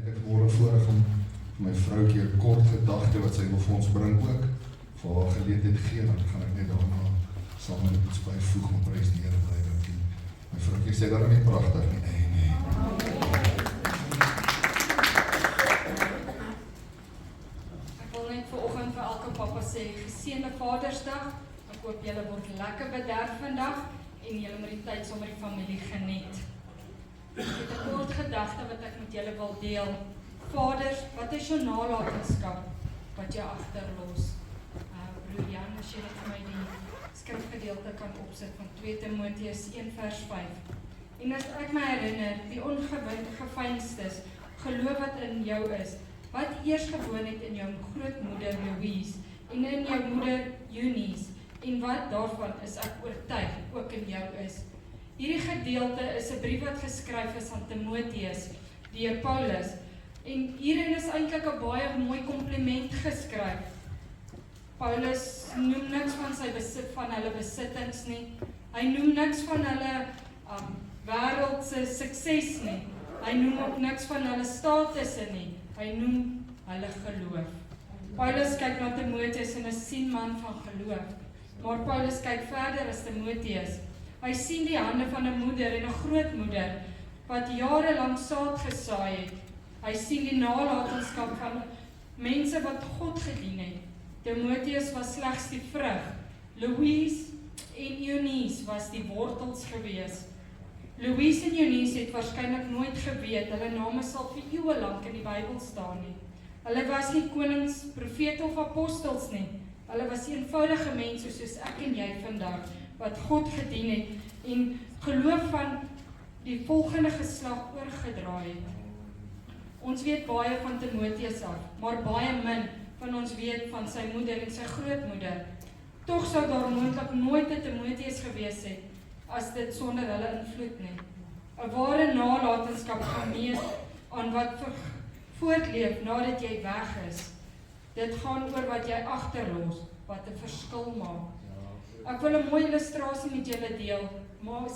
ek word voorreg om my vroukie 'n kort gedagte wat sy wil vir ons bring ook, vir haar geleentheid gee, dan gaan ek net daarna saam met iets byvoeg, maar prys die Here bly dankie. My vroukie sê daarom nie pragtig nie, nee. Ek wil net vanoggend vir elke pappa sê, geseënde Vadersdag. Ek hoop julle word lekker bederf vandag en julle moet die tyd saam met die familie geniet. Ek het 'n kort gedagte wat ek met julle wil deel. Vaders, wat is jou nalatenskap wat jy agterlos? Broer Jan, as jy net vir my die skrifgedeelte kan opsit van 2 Timoteus 1 vers 5. En as ek my herinner, die ongeveinstes geloof wat in jou is, wat eers gewoon het in jou grootmoeder Louise en in jou moeder Eunice, en wat daarvan is ek oortuig ook in jou is. Hierdie gedeelte is 'n brief wat geskryf is aan Timoteus deur Paulus. En hierin is eintlik 'n baie mooi kompliment geskryf. Paulus noem niks van sy van hulle besittings nie. Hy noem niks van hulle wêreldse sukses nie. Hy noem ook niks van hulle statusse nie. Hy noem hulle geloof. Paulus kyk na Timoteus en is sien man van geloof. Maar Paulus kyk verder as Timoteus. Hy sien die hande van 'n moeder en 'n grootmoeder wat jarelang saad gesaai het. Hy sien die nalatenskap van mense wat God gedien het. Timoteus was slegs die vrug. Louise en Eunice was die wortels gewees. Louise en Eunice het waarskynlik nooit geweet, hulle name sal vir eeue lank in die Bybel staan nie. Hulle was nie konings, profete of apostels nie. Hulle was eenvoudige mense soos ek en jy vandag, wat God gedien het en geloof van die volgende geslag oorgedra het. Ons weet baie van Timoteus af, maar baie min van ons weet van sy moeder en sy grootmoeder. Tog sou daar moontlik nooit 'n Timoteus gewees het as dit sonder hulle invloed nie. 'n Ware nalatenskap gaan meet aan wat voortleef nadat jy weg is. Dit gaan oor wat jy agterlos, wat 'n verskil maak. Ek wil 'n mooi illustrasie met julle deel, maar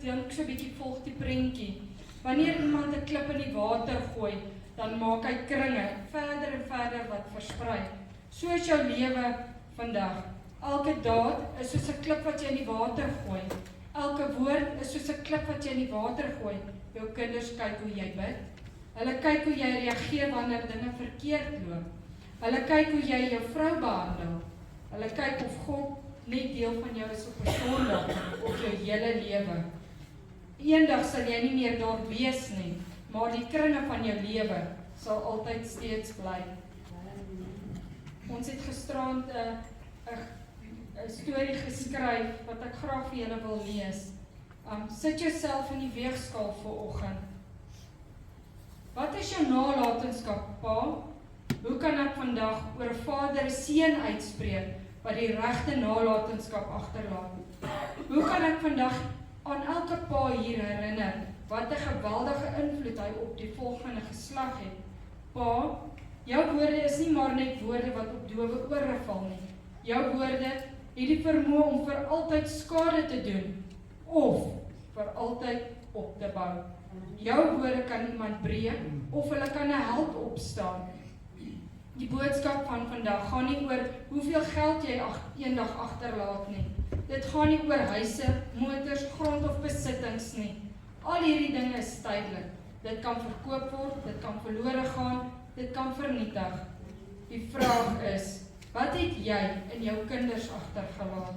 dink so 'n bietjie volg die prentjie. Wanneer iemand 'n klip in die water gooi, dan maak hy kringe, verder en verder wat versprei. So is jou lewe vandag. Elke daad is soos 'n klip wat jy in die water gooi. Elke woord is soos 'n klip wat jy in die water gooi. Jou kinders kyk hoe jy bid. Hulle kyk hoe jy reageer wanneer dinge verkeerd loop. Hulle kyk hoe jy jou vrou behandel. Hulle kyk of God net deel van jou is op 'n Sondag of jou hele lewe. Eendag sal jy nie meer daar wees nie, maar die kringe van jou lewe sal altyd steeds bly. Ons het gisterand 'n storie geskryf wat ek graag vir julle wil lees. Sit jouself in die weegskaal vanoggend. Wat is jou nalatenskap, pa? Hoe kan ek vandag oor 'n vader 'n seun uitspreek wat die regte nalatenskap agterlaat? Hoe kan ek vandag aan elke pa hier herinner wat 'n geweldige invloed hy op die volgende geslag het? Pa, jou woorde is nie maar net woorde wat op dowe ore val nie. Jou woorde het die vermoë om vir altyd skade te doen of vir altyd op te bou. Jou woorde kan iemand breek of hulle kan 'n held opstaan. Die boodskap van vandag gaan nie oor hoeveel geld jy eendag agterlaat nie. Dit gaan nie oor huise, motors, grond of besittings nie. Al hierdie dinge is tydelik. Dit kan verkoop word, dit kan verlore gaan, dit kan vernietig. Die vraag is, wat het jy in jou kinders agtergelaat?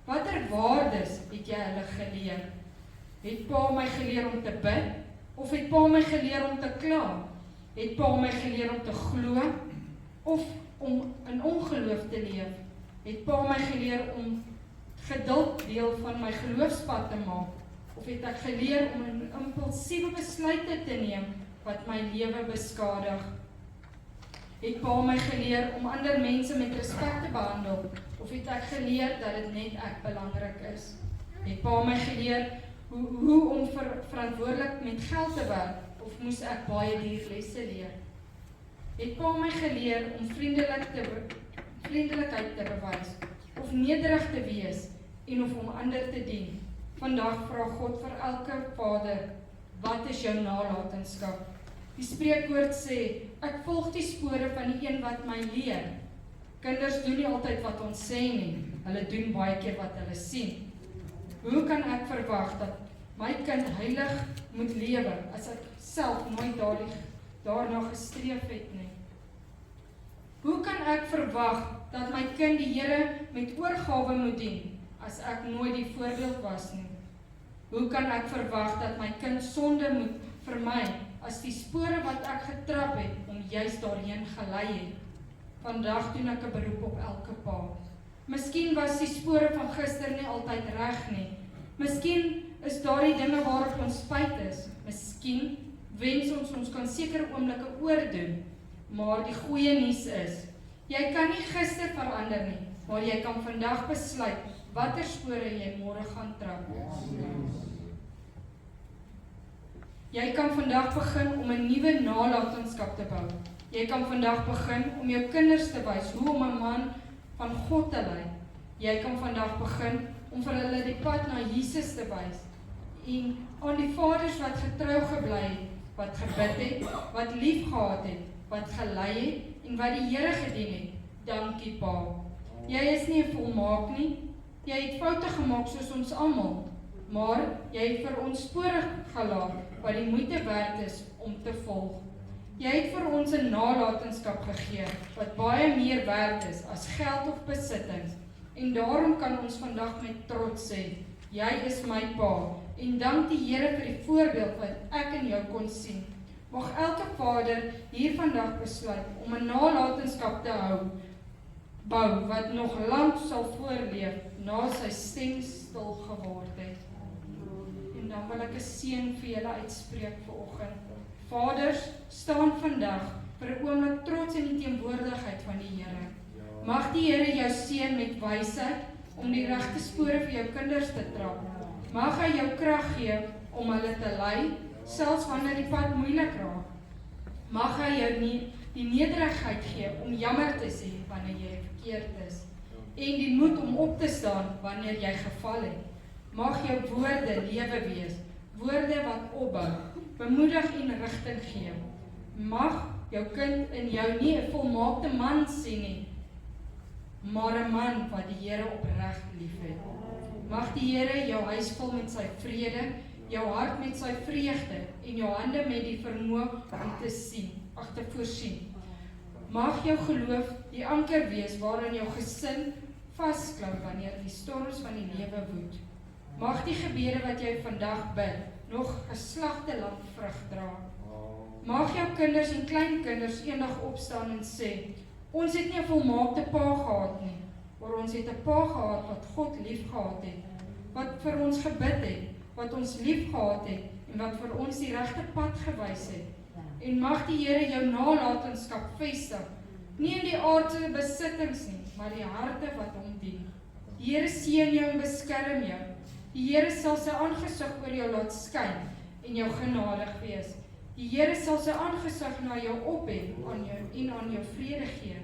Watter waardes het jy hulle geleer? Het pa my geleer om te bid? Of het pa my geleer om te kla? Het pa my geleer om te glo? Of om in ongeloof te leef? Het pa my geleer om geduld deel van my geloofspad te maak? Of het ek geleer om 'n impulsiewe besluite te neem wat my lewe beskadig? Het pa my geleer om ander mense met respek te behandel? Of het ek geleer dat dit net ek belangrik is? Het pa my geleer hoe om verantwoordelik met geld te werk? Of moes ek baie duur lesse leer? Het pa my geleer om vriendelikheid te bewys? Of nederig te wees en of om ander te dien? Vandag vra God vir elke vader, wat is jou nalatenskap? Die spreekwoord sê, ek volg die spore van die een wat my leer. Kinders doen nie altyd wat ons sê nie, hulle doen baie keer wat hulle sien. Hoe kan ek verwag dat my kind heilig moet lewe, as ek self nooit daarna gestreef het nie? Hoe kan ek verwag dat my kind die Here met oorgawe moet dien, as ek nooit die voorbeeld was nie? Hoe kan ek verwag dat my kind sonde moet vermy, as die spore wat ek getrap het, om juist daarheen gelei het? Vandag doen ek 'n beroep op elke pa. Miskien was die spore van gister nie altyd reg nie. Miskien is daardie dinge waarop ons spyt is. Miskien wens ons kan sekere oomblikke oordoen. Maar die goeie nuus is, jy kan nie gister verander nie, maar jy kan vandag besluit watter spore jy môre gaan trap. Jy kan vandag begin om 'n nuwe nalatenskap te bou. Jy kan vandag begin om jou kinders te wys hoe om 'n man van God te lei. Jy kan vandag begin om vir hulle die pad na Jesus te wys. En aan die vaders wat getrou gebly het, wat gebid het, wat lief gehad het, wat gelei het en wat die Here gedien het, dankie Pa. Jy is nie volmaak nie. Jy het foute gemaak soos ons almal, maar jy het vir ons spore gelaat wat die moeite werd is om te volg. Jy het vir ons 'n nalatenskap gegee wat baie meer werd is as geld of besittings. En daarom kan ons vandag met trots sê, jy is my Pa, en dank die Here vir die voorbeeld wat ek in jou kon sien. Mag elke vader hier vandag besluit om 'n nalatenskap te bou wat nog lank sal voorleef na sy stem stil geword het. En dan wil ek 'n seën vir julle uitspreek vanoggend. Vaders, staan vandag vir 'n oomblik trots in die teenwoordigheid van die Here. Mag die Here jou seën met wysheid om die regte spore vir jou kinders te trap. Mag hy jou krag gee om hulle te lei, selfs wanneer die pad moeilik raak. Mag hy jou die nederigheid gee om jammer te sê wanneer jy verkeerd is, en die moed om op te staan wanneer jy geval het. Mag jou woorde lewe wees, woorde wat opbou, bemoedig en rigting gee. Mag jou kind in jou nie 'n volmaakte man sien nie, maar 'n man wat die Here opreg liefhet. Mag die Here jou huis vul met sy vrede, jou hart met sy vreugde en jou hande met die vermoë om te voorsien. Mag jou geloof die anker wees waarin jou gesin vasklou wanneer die storms van die lewe woed. Mag die gebede wat jy vandag bid nog geslagte lank vrug dra. Mag jou kinders en kleinkinders eendag opstaan en sê, ons het nie 'n volmaakte pa gehad nie, maar ons het 'n pa gehad wat God lief gehad het, wat vir ons gebid het, wat ons lief gehad het en wat vir ons die regte pad gewys het. En mag die Here jou nalatenskap vestig, nie in die aardse besittings nie, maar die harte wat hom dien. Die Here seën jou en beskerm jou. Die Here sal sy aangesig oor jou laat skyn en jou genadig wees. Die Here sal sy aangesig na jou ophef en aan jou vrede gee.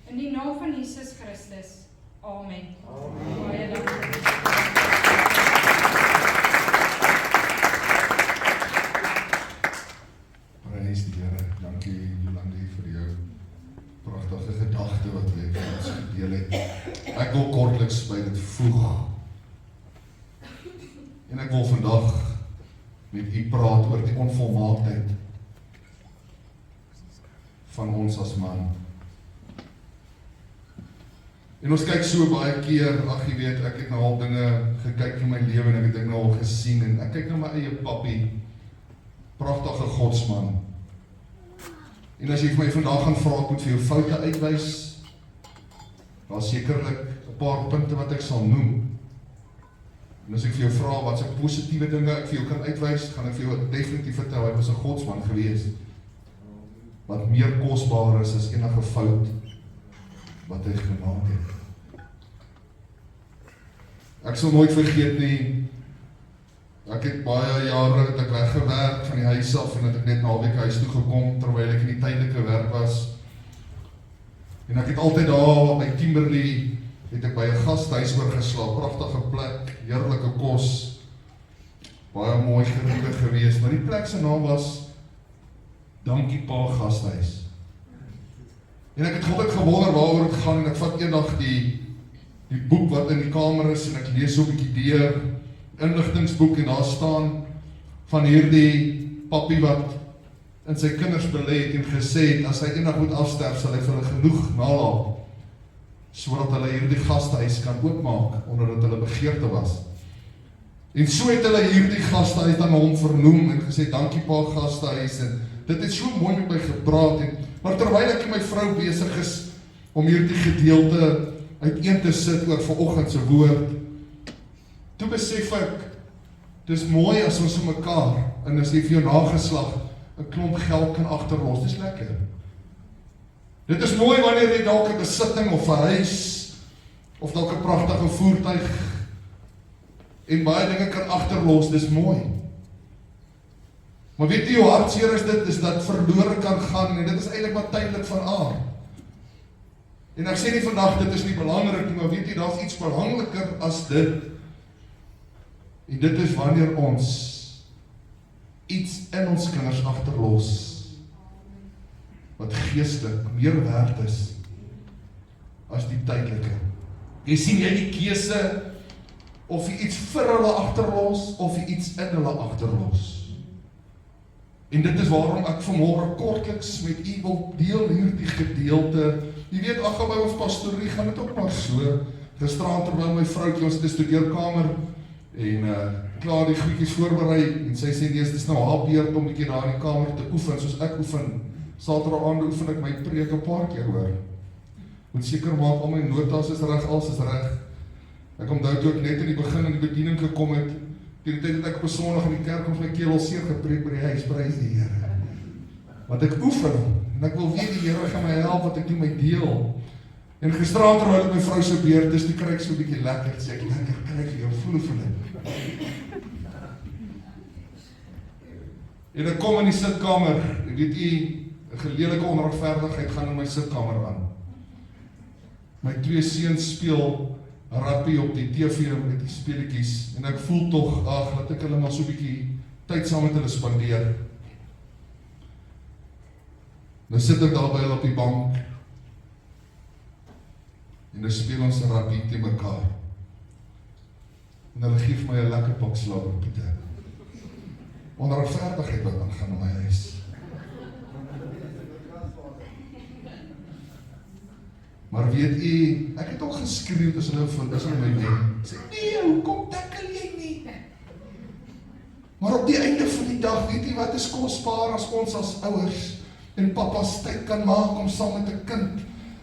In die naam van Jesus Christus. Amen. Baie dankie. Prys die Here. Dankie Jolande vir jou pragtige gedagte wat jy vir ons gedeel het. Ek wil kortliks by dit voeg. En ek wil vandag met u praat oor die onvolmaaktheid van ons as man. En ons kyk so baie keer, ag jy weet, ek het nou al dinge gekyk in my lewe en ek het dinge al gesien en ek kyk na my eie pappie, pragtige godsman. En as jy vir my vandag gaan vra, ek moet vir jou foute uitwys, daar sekerlik 'n paar punte wat ek sal noem. En as ek vir jou vra wat se positiewe dinge ek vir jou kan uitwys, gaan ek vir jou definitief vertel, hy was 'n godsman gewees, wat meer kosbaar is as enige fout wat hy gemaak het. Ek sal nooit vergeet nie, ek het baie jare het ek weggewerk van die huis af en het ek net naweek huis toe gekom terwyl ek in die tydelike werk was. En ek het altyd daar by Kimberley het ek by 'n gasthuis oorgeslaap, pragtige plek, heerlike kos, baie mooi geriebe gewees, maar die plek se naam was Dankie Pa Gasthuis. En ek het altyd gewonder waaroor het gaan, en ek vat eendag die boek wat in die kamer is, en ek lees so 'n bietjie deur, inligtingsboek, en daar staan van hierdie pappie wat in sy kinders belê het en gesê het, as hy eendag moet afsterf, sal hy vir hulle genoeg nalaat, sodat hulle hierdie gastehuis kan oopmaak, omdat dit hulle begeerte was. En so het hulle hierdie gastehuis aan hom vernoem, en gesê, dankie Pa Gastehuis, en dit het so mooi met my gepraat, maar terwyl ek en my vrou besig is, om hierdie gedeelte uiteen te sit oor vanoggend se woord, toe besef ek, dis mooi as ons vir mekaar, en as jy vir jou nageslag, 'n klomp geld kan agterlos, dis lekker. Dit is mooi wanneer jy dalk 'n besitting of 'n huis, of dalk 'n pragtige voertuig, en baie dinge kan agterlos, dis mooi. Maar weet jy hoe hartseer is dat verlore kan gaan, en dit is eintlik maar tydelik van aard. En ek sê nie vandag, dit is nie belangrik nie, maar weet jy, daar is iets belangriker as dit. En dit is wanneer ons iets in ons kinders agterlos, wat geestelik meer werd is, as die tydelike. Jy sien jy die keuse, of jy iets vir hulle agterlos, of jy iets in hulle agterlos. En dit is waarom ek vanmôre kortliks met u wil deel hierdie gedeelte. Jy weet, ag by ons pastorie gaan dit ook maar so. Gisterand terwyl my vroukie ons het 'n studeerkamer en klaar die goedjies voorberei en sy sê nee, dis nou haar beurt om 'n bietjie daar in die kamer te oefen, soos ek oefen. Saterdag aand oefen ek my preek 'n paar keer hoor. Moet seker maak al my notas is reg, alles is reg. Ek onthou toe ek net in die begin in die bediening gekom het, teen die tyd het ek op 'n Sondag in die kerk ons my keel al seer gepreek by die huis, prys die Here. Want ek oefen, en ek wil weet die Here gaan my help wat ek doen my deel. En gisterand terwyl ek my vrou se beurt is, toe kry ek so 'n bietjie lekker, sê ek lekker, kry ek jou voel dit. En ek kom in die sitkamer, en weet jy, 'n gelelike onregverdigheid gaan in my sitkamer aan. My 2 seuns speel rugby op die TV met die speletjies, en ek voel tog, ag, laat ek hulle maar so 'n bietjie tyd saam met hulle spandeer. Nou sit ek daar by hulle op die bank, en nou speel ons rugby teen mekaar. En hulle gee vir my 'n lekker pak slaap, Pieter. Onregverdigheid wat aangaan in my huis. Maar weet jy, ek het ook geskreeu tussen hulle is my wen. Sê, nee, hoekom tikkel jy nie? Maar op die einde van die dag, weet jy wat is kosbaar as ons as ouers en papas tyd kan maak om saam met 'n kind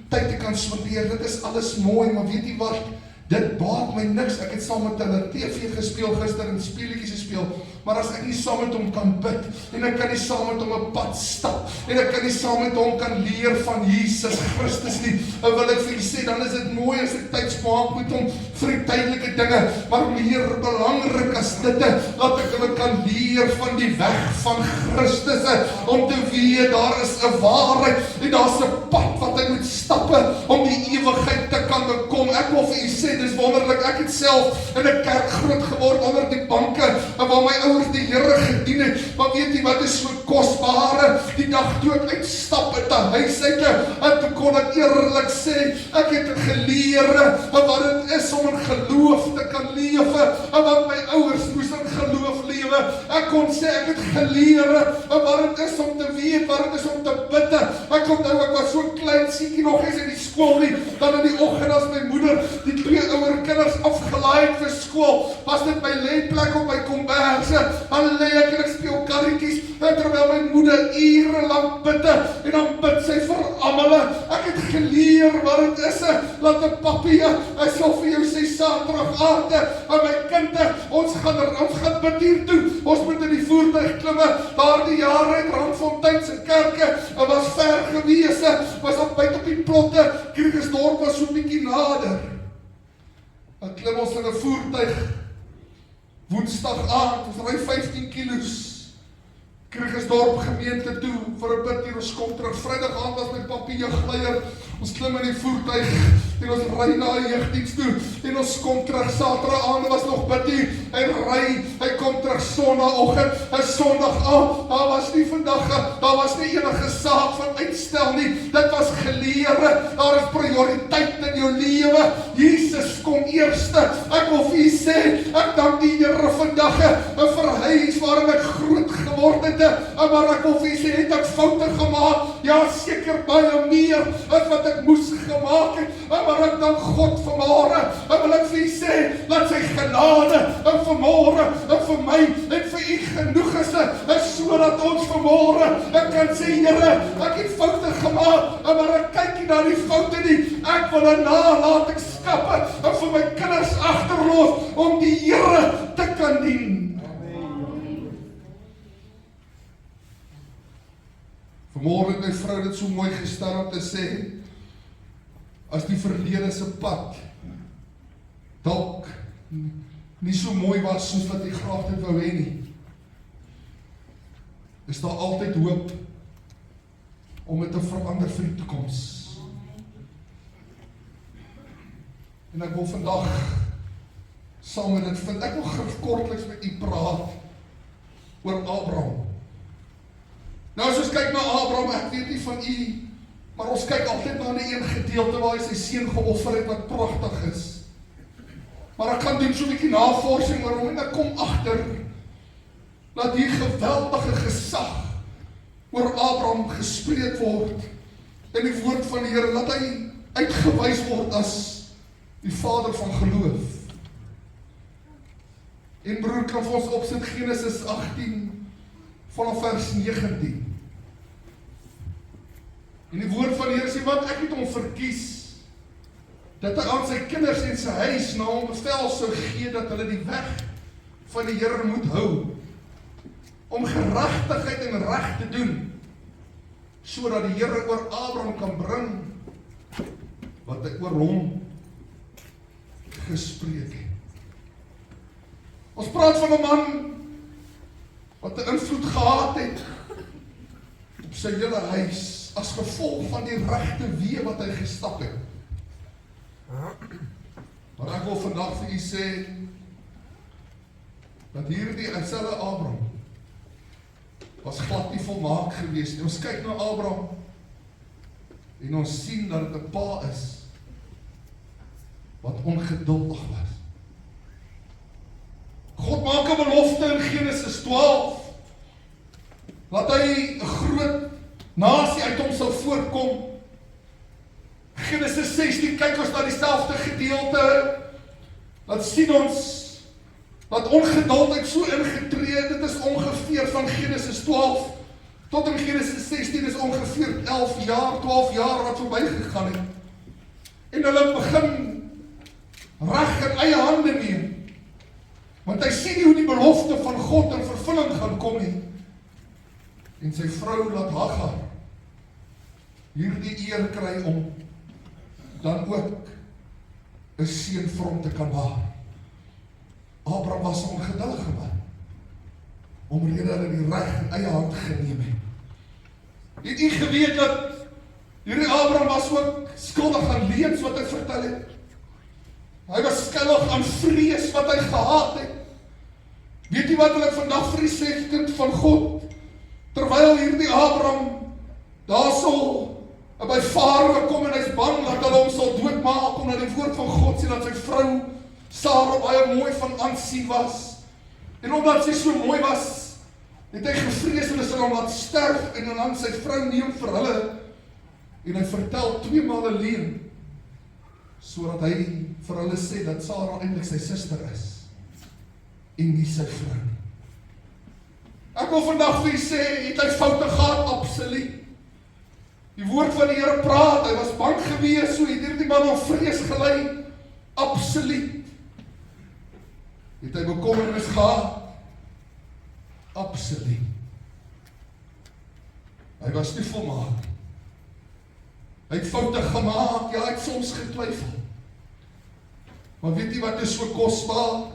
tyd te kan spandeer. Dit is alles mooi, maar weet jy wat? Dit baat my niks. Ek het saam met hulle TV gespeel gister en speletjies gespeel. Maar as ek nie saam met hom kan bid, en ek kan nie saam met hom 'n pad stap, en ek kan nie saam met hom kan leer van Jesus Christus nie, en wil ek vir julle sê, dan is dit mooi as ek tyd spaar met hom vir die tydelike dinge, maar meer belangrik as dit, dat ek hulle kan leer van die weg van Christus, om te weet, daar is 'n waarheid, en daar's 'n pad wat ek moet stappe, om die ewigheid te kan bekom. Ek wil vir julle sê, dis wonderlik, ek het self in 'n kerk groot geword, onder die banke, en waar my ouers die Here gedien het, maar weet jy wat is so kosbare, die dag toe ek uitstap uit 'n huis uit, en toe kon ek eerlik sê, ek het geleer, wat het is om in geloof te kan lewe, en wat my ouers moes in geloof lewe, ek kon sê, ek het geleer, wat het is om te weet, wat het is om te bid, ek onthou, ek was so klein, siekie nog eens in die skool nie, dan in die oggend as my moeder, die 2 ouer kinders afgelaai het vir skool, was dit my lêplek op my komberse, dan lê ek en ek speel karretjies, terwyl my moeder ure lank bid, en dan bid sy vir almal. Ek het geleer wat dit is, laat 'n pappie, hy sal vir jou sê Saterdag aand, en my kinde, ons gaan bid hier toe, ons moet in die voertuig klimme, daardie jare uit Randfontein se kerke, en was ver gewees, was op buite op die plotte, Krugersdorp was so 'n bietjie nader. Dan klim ons in 'n voertuig, Woensdag aand, ons ry 15 kilos, Krugersdorp gemeente toe, vir 'n bid hier, ons kom terug. Vrydag aand was my papi jeugleier. Ons klim in die voertuig en ons ry na 'n jeugdiens toe en ons kom terug. Saterdag aand was nog bid hier. Hy kom terug Sondagoggend, 'n Sondag aand. Daar was nie enige saak van uitstel nie. Dit was geleer. Daar is prioriteit in jou lewe. Jesus kom eerste. Ek wil vir u sê, ek dank die Here vandag vir huis waarin ek groot geword het. Maar ek wil vir u sê, het ek foute gemaak? Ja, seker baie meer as wat ek moes gemaak het. Maar ek dank God vanmôre. En wil ek vir u sê, dat sy genade en vanmôre en vir my en vir u genoeg is sodat ons vanmôre kan sê, Here, ek het foute gemaak, maar ek kyk nie na die foute nie. Ek wil 'n nalatenskappe en vir my kinders agterlos om die Here te kan dien. Vanmôre het my vrou dit so mooi gestel om te sê, as die verlede se pad dalk nie so mooi was soos wat jy graag dit wou hê nie, is daar altyd hoop om dit te verander vir die toekoms. En ek wil vandag saam met dit vind, ek wil kortliks met u praat oor Abraham. Nou as ons kyk na Abraham, ek weet nie van u, maar ons kyk altyd na die een gedeelte waar hy sy seun geoffer het wat pragtig is. Maar ek gaan doen so 'n bietjie navorsing oor hom en ek kom agter dat hier geweldige gesag oor Abraham gespreek word in die woord van die Here, dat hy uitgewys word as die vader van geloof. En broer, kan vir ons opsit Genesis 18 vanaf vers 19. En die woord van die Here sê, want ek het hom verkies, dat hy aan sy kinders en sy huis na hom bevel sou gee, dat hulle die weg van die Here moet hou, om geregtigheid en reg te doen, sodat die Here oor Abraham kan bring, wat hy oor hom gespreek het. Ons praat van 'n man, wat 'n invloed gehad het, op sy hele huis, as gevolg van die regte weë wat hy gestap het. Maar ek wil vandag vir u sê, dat hierdie selfe Abraham, was glad nie volmaak gewees nie. Ons kyk na Abraham, en ons sien dat dit 'n pa is, wat ongeduldig was. God maak 'n belofte in Genesis 12, dat hy 'n groot nasie uit hom sal voortkom. Genesis 16, kyk ons na dieselfde gedeelte, dat sien ons, dat ongeduldheid so ingetree, dit is ongeveer van Genesis 12, tot in Genesis 16 is ongeveer 11 jaar, 12 jaar wat voorbij gegaan het. En hulle begin reg in eie hande neem, want hy sien nie hoe die belofte van God in vervulling gaan kom nie. En sy vrou laat Hagar hierdie eer kry om dan ook 'n seun vir hom te kan baar. Abraham was 'n ongeduldige man, omrede hulle die reg in eie hand geneem het. Het u geweet dat hierdie Abraham was ook skuldig aan leuns wat hy vertel het? Hy was skuldig aan vrees wat hy gehad het. Weet jy wat hulle vandag vrees sê, kind van God? Terwyl hierdie Abraham daarso by Farao kom en hy's bang dat hulle hom sal doodmaak, omdat die woord van God sê dat sy vrou Sara baie mooi van aansien was. En omdat sy so mooi was, het hy gevrees hulle sal hom laat sterf, en dan sy vrou neem vir hulle, en hy vertel 2 maal 'n leuen, sodat hy vir hulle sê dat Sara eintlik sy suster is, en nie sy vrou. Ek wil vandag vir u sê, het hy foute gehad? Absoluut. Die woord van die Here praat, hy was bang gewees, so het hierdie man op vrees gelei. Absoluut. Het hy bekommernis gehad? Absoluut. Hy was nie volmaak. Hy het foute gemaak, ja, hy het soms getwyfel. Maar weet jy wat is so kosbaar?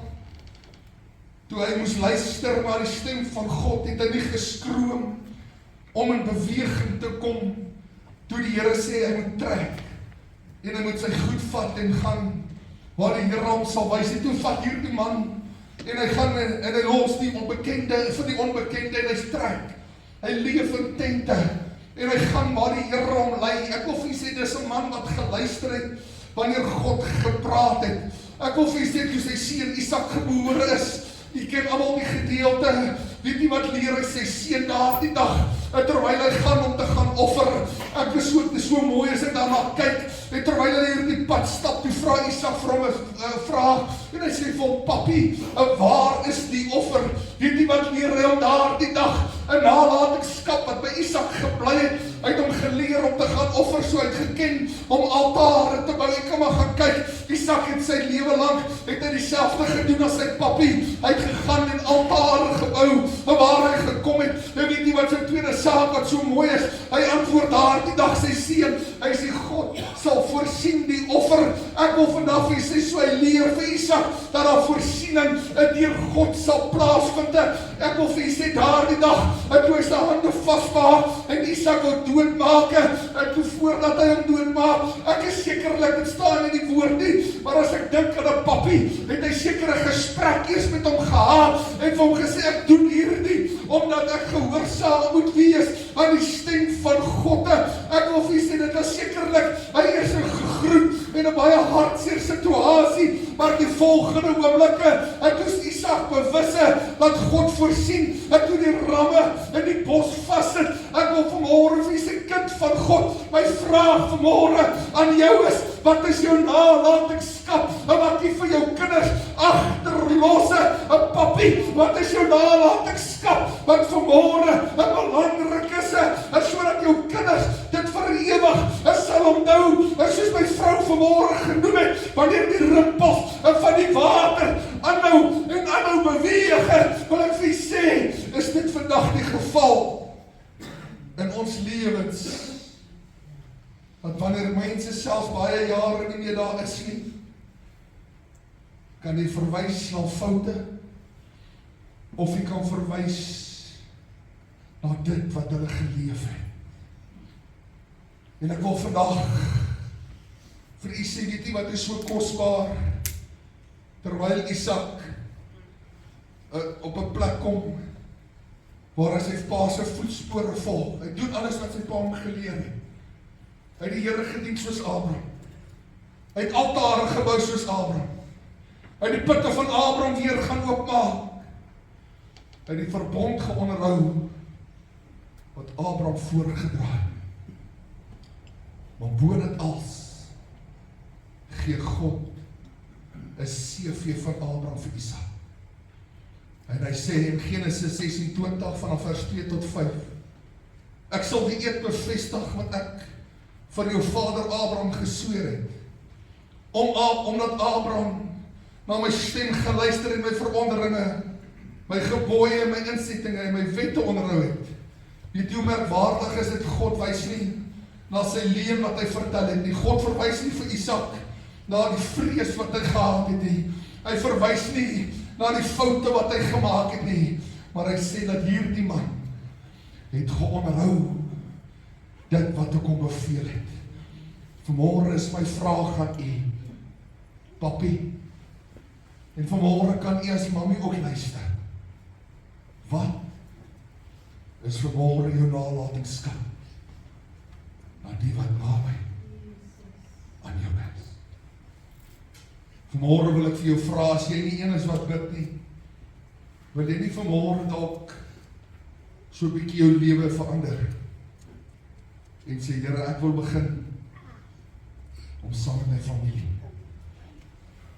Toe hy moes luister na die stem van God, het hy nie geskroom om in beweging te kom, toe die Here sê hy moet trek, en hy moet sy goed vat en gaan, waar die Here hom sal wys, en toe vat hierdie man, en hy gaan en hy los die onbekende, vir die onbekende, en hy trek, hy leef in tente, en hy gaan waar die Here hom lei. Ek wil vir u sê, dis 'n man wat geluister het, wanneer God gepraat het. Ek wil vir u sê, toe sy seun Isak gebore is, jy ken almal die gedeelte, weet nie wat leer hy sy seun daardie dag, terwyl hy gaan om te gaan offer. Ek is so mooi as ek daarna kyk, en terwyl hy hier die pad stap, toe vra Isak vir hom 'n vraag, en hy sê vir hom, papi, waar is die offer? Weet nie wat leer hy om daardie dag, 'n nalatenskap wat by Isak gebly het, hy het hom geleer om te gaan offer, so hy het geken om altare te bou. Ek kan maar gaan kyk, Isak het sy lewe lank, het hy dieselfde gedoen as sy papi, hy het gegaan en altare gebou, en waar hy gekom het, en weet nie wat sy tweede saak wat so mooi is, hy antwoord daardie dag sy seun, hy sê, God sal voorsien die offer. Ek wil vandag vir sê, so hy leer vir Isak, dat daar voorsiening deur God sal plaasvind. Ek wil vir sê, daardie dag, toe hy sy hande vasmaak, en Isak wil doodmaak, en toe voordat hy hom doodmaak, ek is sekerlik, dit staan in die woord nie, maar as ek dink aan 'n pappie, het hy seker 'n gesprek eers met hom gehad, en vir hom gesê, ek doen hierdie, omdat ek gehoorsaam moet wees aan die stem van God. Ek wil vir sê, dit was sekerlik, hy is gegroet in 'n baie hartseer situasie, maar die volgende oomblikke, ek is Isak bewus dat God voorsien, dat toe die ramme in die bos vassit. Ek wil vanmôre vir sy kind van God, my vraag vanmôre aan jou is, wat is jou nalatenskap, en wat jy vir jou kinders agterlos, 'n pappie, wat is jou nalatenskap, wat vanmôre belangrik is, sodat jou kinders dit vir ewig sal onthou, soos my vrou vanmôre genoem het, wanneer die rimpels van die water aanhou en aanhou beweeg, wil ek vir sê, is dit vandag die geval in ons lewens, want wanneer mense selfs baie jare nie meer daar is nie, kan jy verwys na foute, of jy kan verwys na dit wat hulle geleef het. En ek wil vandag vir u sê, weet jy wat is so kosbaar, terwyl Isak op 'n plek kom, waar hy sy pa se voetspore volg. Hy doen alles wat sy pa hom geleer het. Hy het die Here gedien soos Abraham. Hy het altare gebou soos Abraham. Hy het die putte van Abraham weer gaan oopmaak. Hy het die verbond geonderhou wat Abraham voorgedra het. Maar bo dit als gee God 'n CV van Abraham vir Isak. En hy sê in Genesis 26 vanaf vers 2 tot 5, ek sal die eed bevestig wat ek vir jou vader Abraham gesweer het, omdat Abraham na my stem geluister en my verwonderinge, my gebooie, my insettinge en my wette onderhou het. Weet jy hoe merkwaardig is dit, God wys nie na sy leuen wat hy vertel het nie. God verwys nie vir Isak na die vrees wat hy gehad het nie. Hy verwys nie na die foute wat hy gemaak het nie, maar hy sê dat hierdie man het geonderhou dit wat ek hom beveel het. Vanmôre is my vraag aan u, papi, en vanmôre kan u as mami ook luister. Wat is vanmôre jou nalatenskap na die wat naby aan jou is? Vanmôre wil ek vir jou vra, as jy nie een is wat bid nie, wil jy nie vanmôre dalk so 'n bietjie jou lewe verander en sê, Here, ek wil begin om saam met my familie,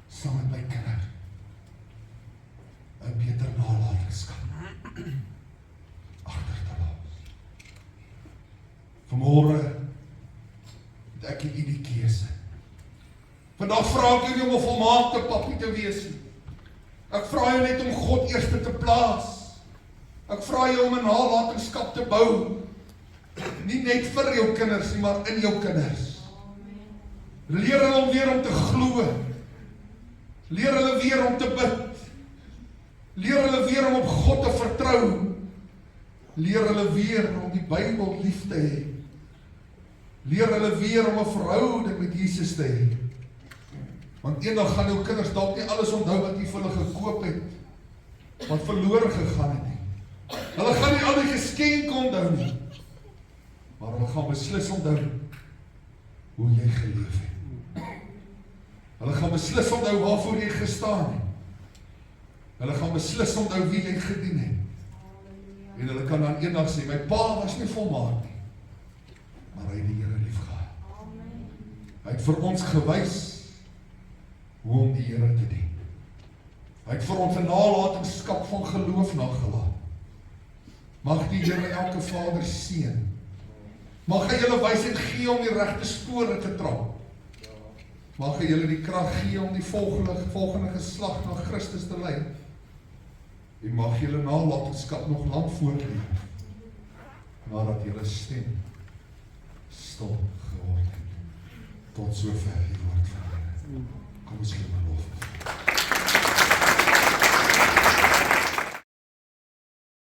saam met my kinders 'n beter nalatenskap agter te laat. Vanmôre het ek en u die keuse. Vandag vra ek jou om 'n volmaakte pappie te wees. Ek vra jou net om God eerste te plaas. Ek vra jou om 'n nalatenskap te bou. Nie net vir jou kinders nie, maar in jou kinders. Leer hulle om weer om te glo. Leer hulle weer om te bid. Leer hulle weer om op God te vertrou. Leer hulle weer om die Bybel lief te hê. Leer hulle weer om 'n verhouding met Jesus te hê. Want eendag gaan jou kinders dalk nie alles onthou wat jy vir hulle gekoop het, wat verloor gegaan het nie. Hulle gaan nie al die geskenke onthou nie, maar hulle gaan beslis onthou hoe jy geleef het. Hulle gaan beslis onthou waarvoor jy gestaan het. Hulle gaan beslis onthou wie jy gedien het. En hulle kan dan eendag sê, my pa was nie volmaak nie, maar hy het die Here lief gehad. Hy het vir ons gewys hoe om die Here te dien. Hy het vir ons 'n nalatenskap van geloof nagelaat. Mag die Here elke vader seën. Mag hy julle wysheid gee om die regte spore te trap. Mag hy julle die krag gee om die volgende geslag na Christus te lei. En mag julle nalatenskap nog lank voortleef, nadat julle stem stil geword het. Tot sover die woord van Here. Kom ons gee hom lof.